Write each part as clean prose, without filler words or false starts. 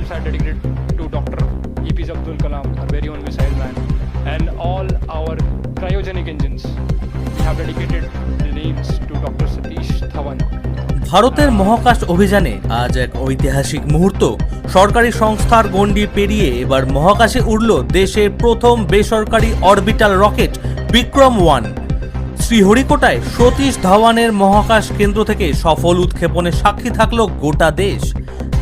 names are dedicated to Dr. APJ Abdul Kalam, our very own missile man, and all our cryogenic engines. We have dedicated the names to Dr. Satish Dhawan. ভারতের মহাকাশ অভিযানে আজ এক ঐতিহাসিক মুহূর্ত। সরকারি সংস্থার গণ্ডি পেরিয়ে এবার মহাকাশে উড়ল দেশের প্রথম বেসরকারি অরবিটাল রকেট বিক্রম-1। শ্রীহরিকোটায় সতীশ ধাওয়ানের মহাকাশ কেন্দ্র থেকে সফল উৎক্ষেপণে সাক্ষী থাকল গোটা দেশ।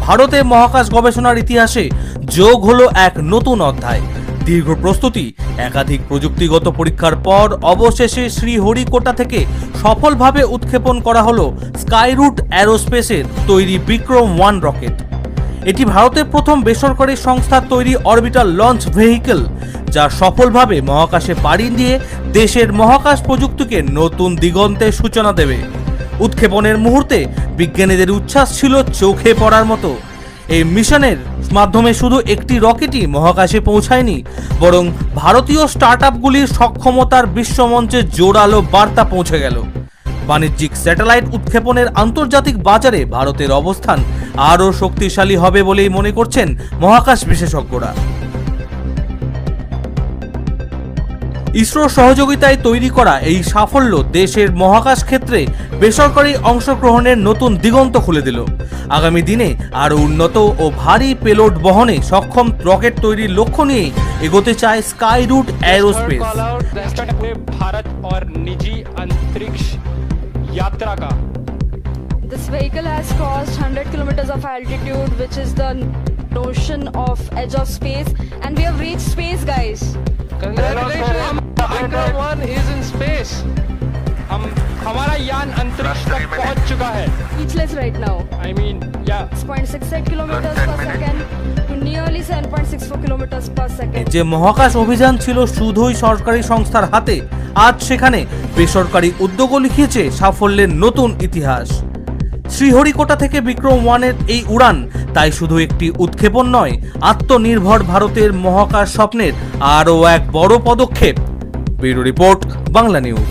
ভারতের মহাকাশ গবেষণার ইতিহাসে যোগ হলো এক নতুন অধ্যায়। দীর্ঘ প্রস্তুতি, একাধিক প্রযুক্তিগত পরীক্ষার পর অবশেষে শ্রীহরিকোটা থেকে সফলভাবে উৎক্ষেপণ করা হলো স্কাইরুট অ্যারোস্পেসের তৈরি বিক্রম-1 রকেট। এটি ভারতের প্রথম বেসরকারি সংস্থার তৈরি অরবিটাল লঞ্চ ভেহিকল, যা সফলভাবে মহাকাশে পাড়ি দিয়ে দেশের মহাকাশ প্রযুক্তিকে নতুন দিগন্তের সূচনা দেবে। উৎক্ষেপণের মুহূর্তে বিজ্ঞানীদের উচ্ছ্বাস ছিল চোখে পড়ার মতো। এই মিশনের মাধ্যমে শুধু একটি রকেটই মহাকাশে পৌঁছায়নি, বরং ভারতীয় স্টার্টআপগুলির সক্ষমতার বিশ্বমঞ্চে জোরালো বার্তা পৌঁছে গেল। বাণিজ্যিক স্যাটেলাইট উৎক্ষেপণের আন্তর্জাতিক বাজারে ভারতের অবস্থান আরও শক্তিশালী হবে বলেই মনে করছেন মহাকাশ বিশেষজ্ঞরা। ইসরোর সহযোগিতায় তৈরি করা এই সাফল্য দেশের মহাকাশ ক্ষেত্রে বেসরকারি অংশগ্রহণের নতুন দিগন্ত খুলে দিল। আগামী দিনে আরও উন্নত ও ভারী পেলোড বহনে সক্ষম রকেট তৈরির লক্ষ্য নিয়ে এগোতে চায় স্কাইরুট অ্যারোস্পেস। भारत और निजी अंतरिक्ष यात्रा का This vehicle has crossed 100 kilometers of altitude, which is the notion of edge of space, and we have reached space, guys. Congratulations, Vikram-1 is in space. हमारा यान अंतरिक्ष तक पहुंच चुका है। Speechless right now. I mean, yeah. 6.68 kilometers per second to nearly 7.64 kilometers per second. যে মহাকাশ অভিযান ছিল শুধুই সরকারি সংস্থার হাতে, আজ সেখানে বেসরকারি উদ্যোগও লিখিয়েছে সাফল্যের নতুন ইতিহাস। শ্রীহরিকোটা থেকে বিক্রম-1 এর এই উড়ান তাই শুধু একটি উৎক্ষেপণ নয়, আত্মনির্ভর ভারতের মহাকাশ স্বপ্নের আরও এক বড় পদক্ষেপ। Bureau report, Bangla news.